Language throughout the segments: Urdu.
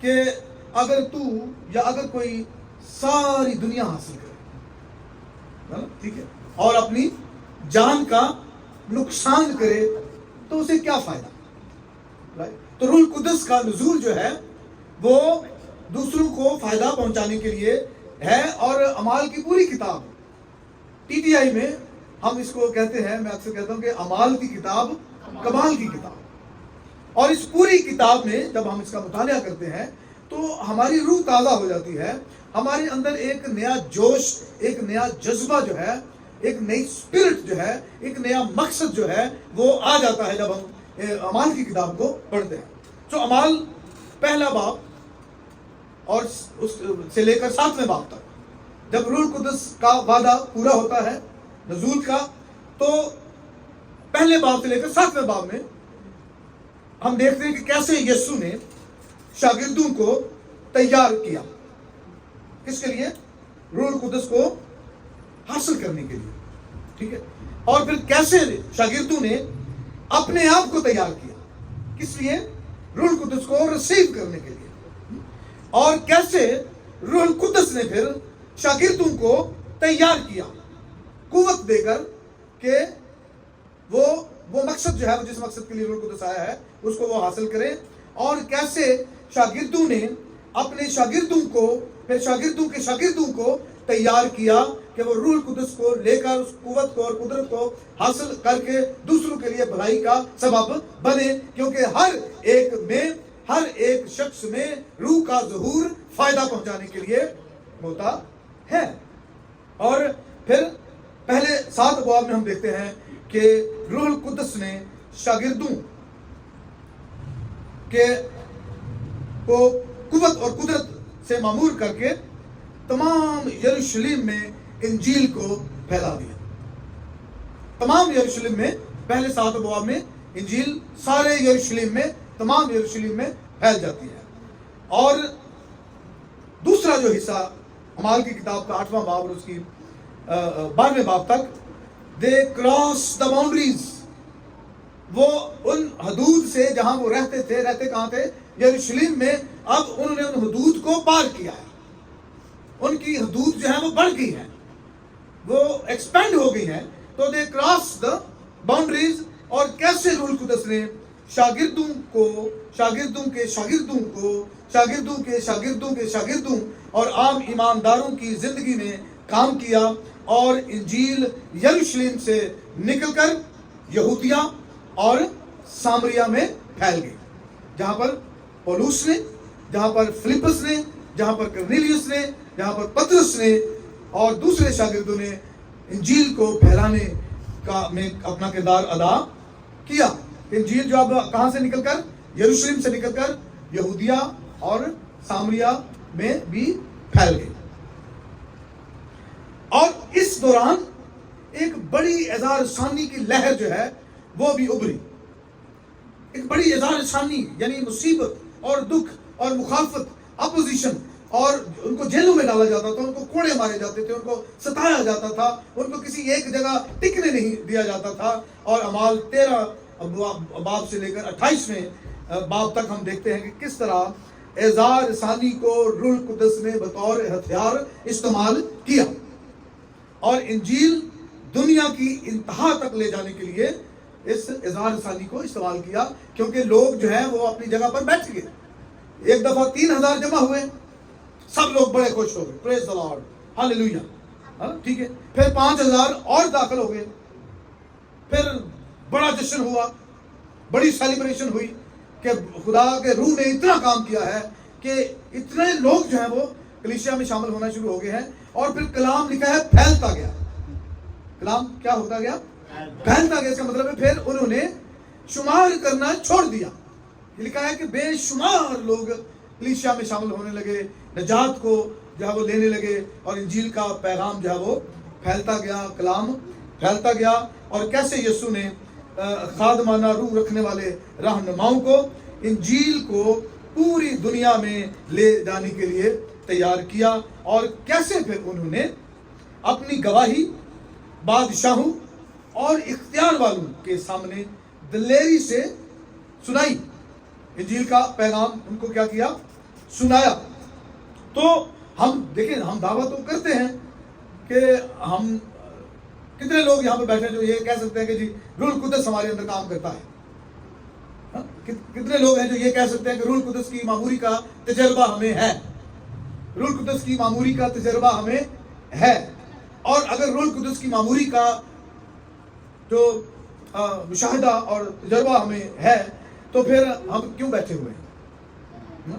کہ اگر تو یا اگر کوئی ساری دنیا حاصل کرے، ٹھیک ہے، اور اپنی جان کا نقصان کرے تو اسے کیا فائدہ؟ تو روح القدس کا نزول جو ہے وہ دوسروں کو فائدہ پہنچانے کے لیے ہے، اور اعمال کی پوری کتاب، ٹی ٹی آئی میں ہم اس کو کہتے ہیں، میں اکثر کہتا ہوں کہ اعمال کی کتاب کمال کی کتاب، اور اس پوری کتاب میں جب ہم اس کا مطالعہ کرتے ہیں تو ہماری روح تازہ ہو جاتی ہے، ہمارے اندر ایک نیا جوش، ایک نیا جذبہ جو ہے، ایک نئی اسپرٹ جو ہے، ایک نیا مقصد جو ہے وہ آ جاتا ہے جب ہم اعمال کی کتاب کو پڑھتے ہیں۔ تو اعمال پہلا باب اور اس سے لے کر 7ویں باب تک جب روح القدس کا وعدہ پورا ہوتا ہے نزول کا، تو پہلے باب سے لے کر 7ویں باب میں ہم دیکھتے ہیں کہ کیسے یسوع نے شاگردوں کو تیار کیا، کس کے لیے؟ روح القدس کو حاصل کرنے کے لیے، ٹھیک ہے، اور پھر کیسے شاگردوں نے اپنے آپ کو تیار کیا، کس لیے؟ روح القدس کو ریسیو کرنے کے لیے، اور کیسے روح القدس نے پھر شاگردوں کو تیار کیا قوت دے کر کہ وہ مقصد جو ہے، وہ جس مقصد کے لیے روح القدس آیا ہے اس کو وہ حاصل کریں، اور کیسے شاگردوں نے اپنے شاگردوں کو، پھر شاگردوں کے شاگردوں کو تیار کیا کہ وہ روح القدس کو لے کر اس قوت کو اور قدرت کو حاصل کر کے دوسروں کے لیے بھلائی کا سبب بنے، کیونکہ ہر ایک شخص میں روح کا ظہور فائدہ پہنچانے کے لیے ہوتا ہے۔ اور پھر پہلے 7 ابواب میں ہم دیکھتے ہیں کہ روح القدس نے شاگردوں کو قوت اور قدرت سے معمور کر کے تمام یروشلم میں انجیل کو پھیلا دیا۔ تمام یروشلم میں، پہلے 7 ابواب میں انجیل سارے یروشلم میں، تمام یروشلم میں پھیل جاتی ہے۔ اور دوسرا جو حصہ اعمال کی کتاب کا 8واں باب اور اس کی 12ویں باب تک، دے کراس دا باؤنڈریز، وہ ان حدود سے جہاں وہ رہتے کہاں تھے؟ یروشلم میں۔ اب انہوں نے ان حدود کو پار کیا ہے، ان کی حدود جو ہیں وہ بڑھ گئی ہیں، وہ ایکسپینڈ ہو گئی ہیں، تو دے کراس دا باؤنڈریز۔ اور کیسے روح القدس نے شاگردوں کے شاگردوں اور عام ایمانداروں کی زندگی میں کام کیا، اور انجیل یروشلم سے نکل کر یہودیہ اور سامریہ میں پھیل گئی، جہاں پر پولوس نے، جہاں پر فلپس نے، جہاں پر کرنیلیوس نے، جہاں پر پطرس نے اور دوسرے شاگردوں نے انجیل کو پھیلانے کا میں اپنا کردار ادا کیا۔ انجیل جو اب کہاں سے نکل کر؟ یروشلم سے نکل کر یہودیہ اور سامریہ میں بھی پھیل گئی۔ اور اس دوران ایک بڑی اظہار ثانی کی لہر جو ہے وہ بھی ابھری، ایک بڑی اظہار ثانی، یعنی مصیبت اور دکھ اور مخالفت، اپوزیشن، اور ان کو جیلوں میں ڈالا جاتا تھا، ان کو کوڑے مارے جاتے تھے، ان کو ستایا جاتا تھا، ان کو کسی ایک جگہ ٹکنے نہیں دیا جاتا تھا۔ اور اعمال 13 باب سے لے کر 28ویں باب تک ہم دیکھتے ہیں کہ کس طرح اظہار ثانی کو روح القدس نے بطور ہتھیار استعمال کیا، اور انجیل دنیا کی انتہا تک لے جانے کے لیے اس اظہار ثانی کو استعمال کیا، کیونکہ لوگ جو ہیں وہ اپنی جگہ پر بیٹھ گئے۔ ایک دفعہ 3000 جمع ہوئے، سب لوگ بڑے خوش ہو گئے، پریز دی لارڈ، ہاللیلویہ، ٹھیک ہے۔ پھر 5000 اور داخل ہو گئے، پھر بڑا جشن ہوا، بڑی سیلیبریشن ہوئی کہ خدا کے روح نے اتنا کام کیا ہے کہ اتنے لوگ جو ہیں وہ کلیسیا میں شامل ہونا شروع ہو گئے ہیں۔ اور پھر کلام لکھا ہے پھیلتا گیا، کلام کیا ہوتا گیا؟ پھیلتا گیا۔ اس کا مطلب ہے پھر انہوں نے شمار کرنا چھوڑ دیا۔ یہ لکھا ہے کہ بے شمار لوگ کلیسیا میں شامل ہونے لگے، نجات کو جو ہے وہ لینے لگے، اور انجیل کا پیغام جو ہے وہ پھیلتا گیا، کلام پھیلتا گیا۔ اور کیسے یسوع نے خادمانہ روح رکھنے والے رہنماؤں کو انجیل کو پوری دنیا میں لے جانے کے لیے تیار کیا، اور کیسے پھر انہوں نے اپنی گواہی بادشاہوں اور اختیار والوں کے سامنے دلیری سے سنائی۔ انجیل کا پیغام ان کو کیا کیا؟ سنایا. تو ہم دیکھیں, ہم دعویٰ تو کرتے ہیں کہ ہم کتنے لوگ یہاں پہ بیٹھے جو یہ کہہ سکتے ہیں کہ جی روح القدس ہمارے اندر کام کرتا ہے. کتنے لوگ ہیں جو یہ کہہ سکتے ہیں کہ روح القدس کی معموری کا تجربہ ہمیں ہے. روح القدس کی معموری کا تجربہ ہمیں ہے. اور اگر روح القدس کی معموری کا جو مشاہدہ اور تجربہ ہمیں ہے تو پھر ہم کیوں بیٹھے ہوئے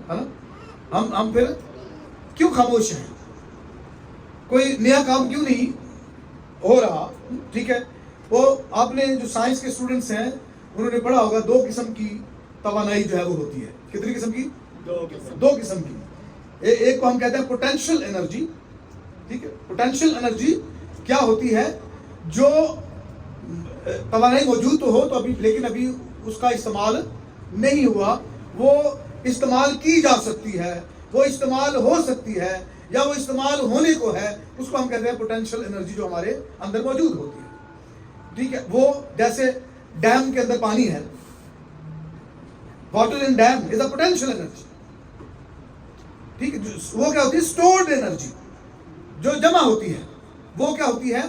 ہیں؟ ہم پھر کیوں خاموش ہیں؟ کوئی نیا کام کیوں نہیں ہو رہا؟ ٹھیک ہے, وہ آپ نے جو سائنس کے اسٹوڈنٹس ہیں انہوں نے پڑھا ہوگا 2 قسم کی توانائی جو ہے وہ ہوتی ہے. کتنی قسم کی؟ 2 قسم کی. ایک کو ہم کہتے ہیں پوٹینشیل انرجی. ٹھیک ہے, پوٹینشیل انرجی کیا ہوتی ہے؟ جو توانائی موجود تو ہو تو ابھی, لیکن ابھی اس کا استعمال نہیں ہوا, وہ استعمال کی جا سکتی ہے, وہ استعمال ہو سکتی ہے, یا وہ استعمال ہونے کو ہے, اس کو ہم کہتے ہیں پوٹینشیل انرجی جو ہمارے اندر موجود ہوتی ہے. ٹھیک ہے, وہ جیسے ڈیم کے اندر پانی ہے, water in dam is a potential energy. ٹھیک ہے, وہ کیا ہوتی ہے؟ اسٹورڈ انرجی جو جمع ہوتی ہے, وہ کیا ہوتی ہے؟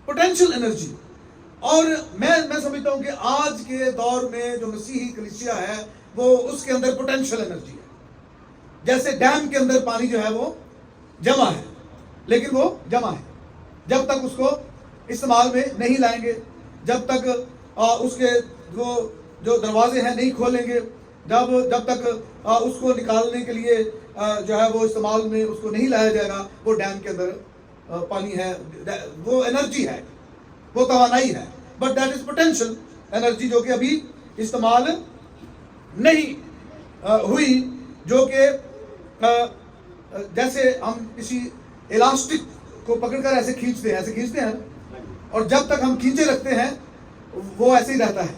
Potential energy. اور میں سمجھتا ہوں کہ آج کے دور میں جو مسیحی کلیسیا ہے وہ اس کے اندر پوٹینشیل انرجی ہے. جیسے ڈیم کے اندر پانی جو ہے وہ جمع ہے, لیکن وہ جمع ہے جب تک اس کو استعمال میں نہیں لائیں گے, جب تک اس کے وہ جو دروازے ہیں نہیں کھولیں گے, جب تک اس کو نکالنے کے لیے جو ہے وہ استعمال میں اس کو نہیں لایا جائے گا, وہ ڈیم کے اندر پانی ہے, وہ انرجی ہے, وہ توانائی ہے, but that is potential energy جو کہ ابھی استعمال نہیں ہوئی. جو کہ جیسے ہم کسی الاسٹک کو پکڑ کر ایسے کھینچتے ہیں اور جب تک ہم کھینچے رکھتے ہیں وہ ایسے ہی رہتا ہے,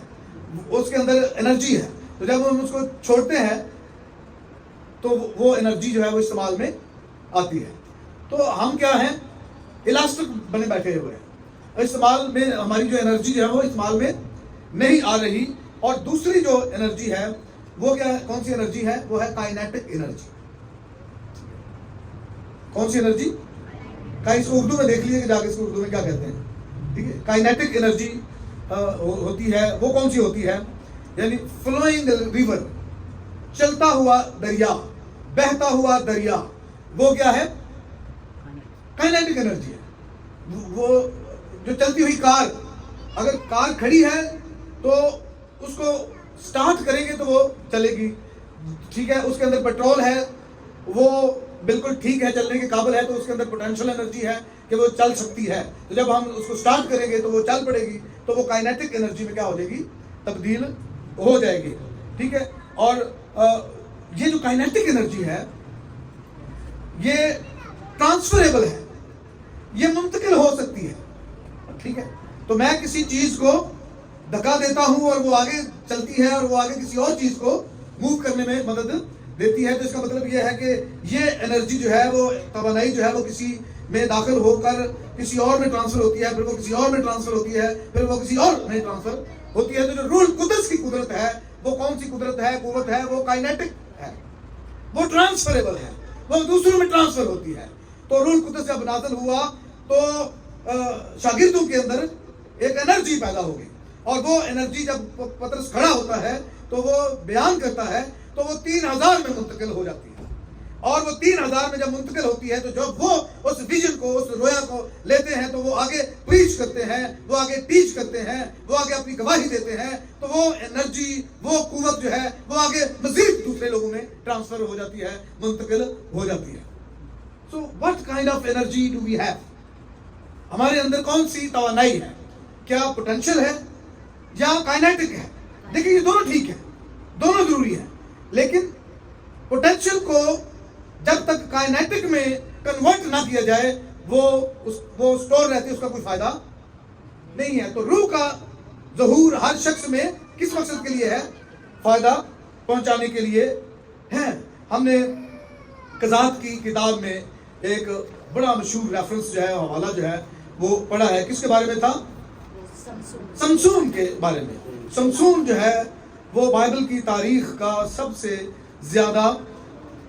اس کے اندر انرجی ہے. تو جب ہم اس کو چھوڑتے ہیں تو وہ انرجی جو ہے وہ استعمال میں آتی ہے. تو ہم کیا ہیں؟ الاسٹک بنے بیٹھے ہوئے ہیں, استعمال میں ہماری جو انرجی جو ہے وہ استعمال میں نہیں آ رہی. اور دوسری جو انرجی ہے وہ کیا ہے؟ کون سی انرجی ہے؟ وہ ہے کائنیٹک انرجی. کون سی انرجی؟ اس کو اردو میں دیکھ لیجیے کہ جا کے اس کو اردو میں کیا کہتے ہیں. ٹھیک ہے, کائنیٹک انرجی ہوتی ہے. وہ کون سی ہوتی ہے؟ یعنی فلوئنگ ریور, چلتا ہوا دریا, بہتا ہوا دریا, وہ کیا ہے؟ کائنیٹک انرجی ہے. وہ جو چلتی ہوئی کار, اگر کار کھڑی ہے تو اس کو سٹارٹ کریں گے تو وہ چلے گی. ٹھیک ہے, اس کے اندر پیٹرول ہے, وہ بالکل ٹھیک ہے, چلنے کے قابل ہے, تو اس کے اندر پوٹینشیل انرجی ہے کہ وہ چل سکتی ہے. تو جب ہم اس کو سٹارٹ کریں گے تو وہ چل پڑے گی, تو وہ کائنیٹک انرجی میں کیا ہو جائے گی؟ تبدیل ہو جائے گی. ٹھیک ہے, اور یہ جو کائنیٹک انرجی ہے یہ ٹرانسفریبل ہے, یہ منتقل ہو سکتی ہے. ٹھیک ہے, تو میں کسی چیز کو دھکا دیتا ہوں اور وہ آگے چلتی ہے اور وہ آگے کسی اور چیز کو موو کرنے میں مدد دیتی ہے. تو اس کا مطلب یہ ہے کہ یہ انرجی جو ہے وہ توانائی جو ہے وہ کسی میں داخل ہو کر کسی اور میں ٹرانسفر ہوتی ہے, پھر وہ کسی اور میں ٹرانسفر ہوتی ہے, پھر وہ کسی اور میں ٹرانسفر ہوتی ہے. تو جو روح القدس کی قدرت ہے وہ کون سی قدرت ہے, قوت ہے؟ وہ کائنیٹک ہے, وہ ٹرانسفریبل ہے, وہ دوسروں میں ٹرانسفر ہوتی ہے. تو روح القدس جب نازل ہوا تو شاگردوں کے اندر ایک انرجی پیدا ہوگی, اور وہ انرجی جب پترس کھڑا ہوتا ہے تو وہ بیان کرتا ہے تو وہ 3000 میں منتقل ہو جاتی ہے. اور وہ 3000 میں جب منتقل ہوتی ہے تو جب وہ اس ویژن کو, اس رویا کو لیتے ہیں تو وہ آگے پریچ کرتے ہیں, وہ آگے ٹیچ کرتے ہیں, وہ آگے اپنی گواہی دیتے ہیں. تو وہ انرجی, وہ قوت جو ہے وہ آگے مزید دوسرے لوگوں میں ٹرانسفر ہو جاتی ہے, منتقل ہو جاتی ہے. سو what kind of energy do we have? ہمارے اندر کون سی توانائی ہے؟ کیا پوٹینشیل ہے یا کائنیٹک ہے؟ دیکھیں یہ دونوں ٹھیک ہے, دونوں ضروری ہے, لیکن پوٹینشیل کو جب تک کائنیٹک میں کنورٹ نہ کیا جائے وہ اسٹور رہتی ہے, اس کا کوئی فائدہ نہیں ہے. تو روح کا ظہور ہر شخص میں کس مقصد کے لیے ہے؟ فائدہ پہنچانے کے لیے ہے. ہم نے قضات کی کتاب میں ایک بڑا مشہور ریفرنس جو ہے, حوالہ جو ہے وہ پڑھا ہے. کس کے بارے میں تھا؟ سمسون کے بارے میں. سمسون جو ہے وہ بائبل کی تاریخ کا سب سے زیادہ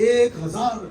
1000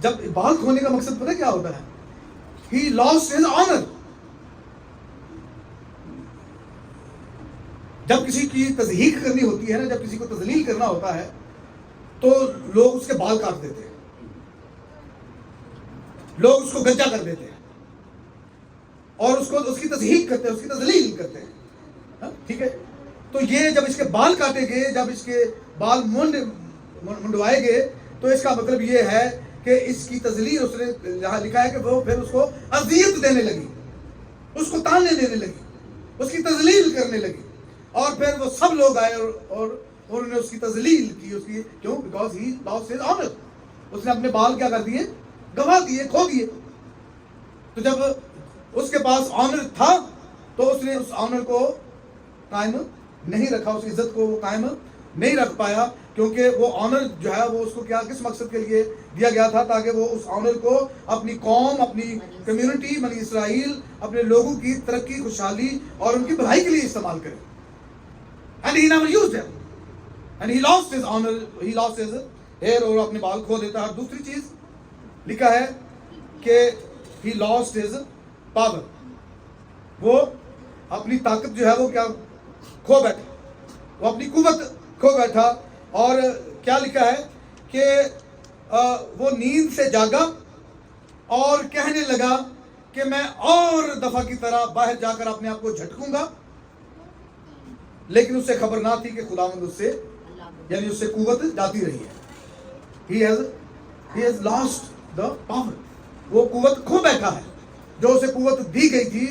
جب بال کھونے کا مقصد پتہ کیا ہوتا ہے؟ He lost his honor. جب کسی کی تضحیق کرنی ہوتی ہے نا، جب کسی کو تذلیل کرنا ہوتا ہے تو لوگ اس کے بال کاٹ دیتے ہیں، لوگ اس کو گجا کر دیتے ہیں اور اس کی تضحیق کرتے ہیں، اس کی تذلیل کرتے ہیں. ٹھیک ہے، تو یہ جب اس کے بال کاٹے گئے، جب اس کے بال منڈوائے گئے، تو اس کا مطلب یہ ہے کہ اس کی تذلیل، اس نے یہاں لکھا ہے کہ وہ پھر اس کو اذیت دینے لگی، اس کو تانے دینے لگی، اس کی تذلیل کرنے لگی. اور پھر وہ سب لوگ آئے اور انہوں نے اس کی تذلیل کی. اس کی کیوں؟ Because he lost his honour. اس نے اپنے بال کیا کر دیے؟ گنوا دیے، کھو دیے. تو جب اس کے پاس آنر تھا تو اس نے اس آنر کو قائم نہیں رکھا، اس عزت کو وہ قائم نہیں رکھ پایا، کیونکہ وہ آنر جو ہے وہ اس کو کیا، کس مقصد کے لیے دیا گیا تھا؟ تاکہ وہ اس آنر کو اپنی قوم، اپنی کمیونٹی بنی اسرائیل، اپنے لوگوں کی ترقی، خوشحالی اور ان کی بھلائی کے لیے استعمال کرے. And he never used them. And he lost his honor, he lost his hair, اور اپنے بال کھو دیتا ہے. اور دوسری چیز لکھا ہے کہ he lost his power. وہ اپنی طاقت جو ہے وہ کیا کھو بیٹھا، وہ اپنی قوت کھو بیٹھا. اور کیا لکھا ہے کہ وہ نیند سے جاگا اور کہنے لگا کہ میں اور دفعہ کی طرح باہر جا کر اپنے آپ کو جھٹکوں گا. لیکن اس سے خبر نہ تھی کہ خداوند اس سے، یعنی اس سے قوت جاتی رہی ہے. He has lost the power. وہ قوت کھو بیٹھا ہے جو اسے قوت دی گئی تھی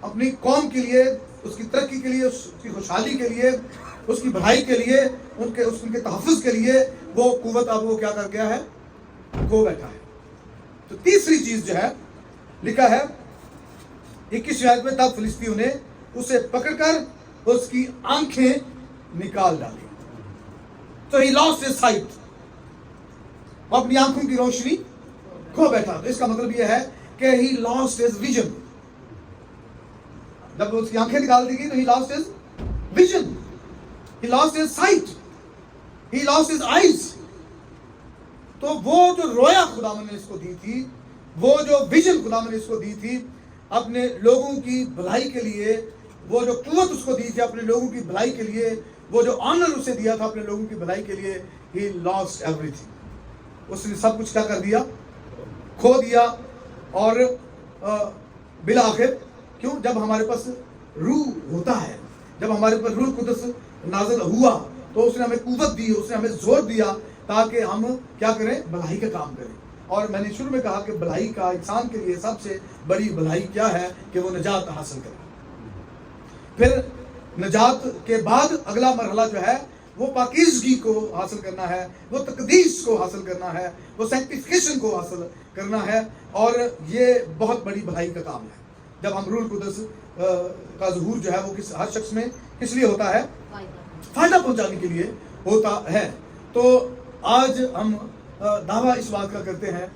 اپنی قوم کے لیے، اس کی ترقی کے لیے، اس کی خوشحالی کے لیے، اس کی بھلائی کے لیے، ان کے تحفظ کے لیے. وہ قوت اب وہ کیا کر گیا ہے؟ کھو بیٹھا ہے. تو تیسری چیز جو ہے لکھا ہے 21 آیت میں، تب فلسطینیوں نے اسے پکڑ کر اس کی آنکھیں نکال ڈالی. تو he lost his sight. وہ اپنی آنکھوں کی روشنی کھو بیٹھا. تو اس کا مطلب یہ ہے کہ he lost his vision. جب اس کی آنکھیں نکال دی گئی تو he lost his vision. He lost his sight. He lost his eyes. تو وہ جو رویا خداوند نے اس کو دی تھی، وہ جو ویژن خداوند نے اس کو دی تھی اپنے لوگوں کی بھلائی کے لیے، وہ جو قوت اس کو دی تھی اپنے لوگوں کی بھلائی کے لیے، وہ جو آنر اسے دیا تھا اپنے لوگوں کی بھلائی کے لیے، he lost everything. اس نے سب کچھ کیا کر دیا؟ کھو دیا. اور بالآخر کیوں؟ جب ہمارے پاس روح ہوتا ہے، جب ہمارے پر روح القدس نازل ہوا تو اس نے ہمیں قوت دی، اس نے ہمیں زور دیا تاکہ ہم کیا کریں؟ بھلائی کا کام کریں. اور میں نے شروع میں کہا کہ بھلائی کا انسان کے لیے سب سے بڑی بھلائی کیا ہے؟ کہ وہ نجات حاصل کرے. پھر نجات کے بعد اگلا مرحلہ جو ہے وہ پاکیزگی کو حاصل کرنا ہے، وہ تقدیس کو حاصل کرنا ہے، وہ سینکٹیفیکیشن کو حاصل کرنا ہے. اور یہ بہت بڑی بھلائی کا کام ہے. جب ہم روح القدس کا ظہور جو ہے وہ ہر شخص میں کس لیے ہوتا ہے؟ فائدہ پہنچانے کے لیے ہوتا ہے. تو آج ہم دعویٰ اس بات کا کرتے ہیں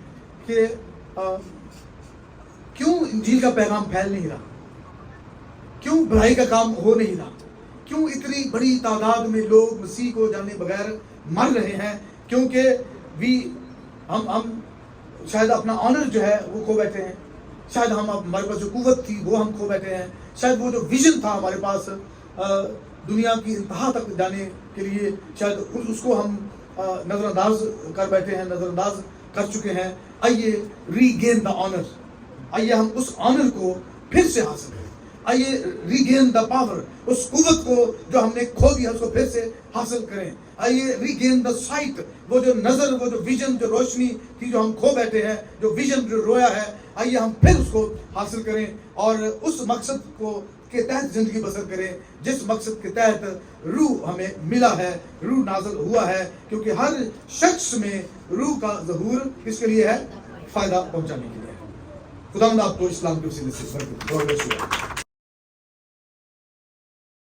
کہ کیوں انجیل کا پیغام پھیل نہیں رہا؟ کیوں بھلائی کا کام ہو نہیں رہا؟ کیوں اتنی بڑی تعداد میں لوگ مسیح کو جانے بغیر مر رہے ہیں؟ کیونکہ ہم شاید اپنا آنر جو ہے وہ کھو بیٹھے ہیں، شاید ہمارے پاس جو قوت تھی وہ ہم کھو بیٹھے ہیں، شاید وہ جو ویژن تھا ہمارے پاس دنیا کی انتہا تک جانے کے لیے، شاید اس کو ہم نظر انداز کر بیٹھے ہیں، نظر انداز کر چکے ہیں. آئیے ری گین دا آنر. آئیے ہم اس آنر کو پھر سے حاصل کریں. آئیے ری گین دا پاور. اس قوت کو جو ہم نے کھو دیا اس کو پھر سے حاصل کریں. آئیے ری گین دا سائٹ. وہ جو نظر، وہ جو ویژن، جو روشنی تھی جو ہم کھو بیٹھے ہیں، جو ویژن جو رویا ہے، آئیے ہم پھر اس کو حاصل کریں اور اس مقصد کو کے تحت زندگی بسر کریں جس مقصد کے تحت روح ہمیں ملا ہے، روح نازل ہوا ہے. کیونکہ ہر شخص میں روح کا ظہور کس کے لیے ہے؟ فائدہ پہنچانے کے لیے. خداوند آپ کو اسلام کے وسیلے سے برکت دے.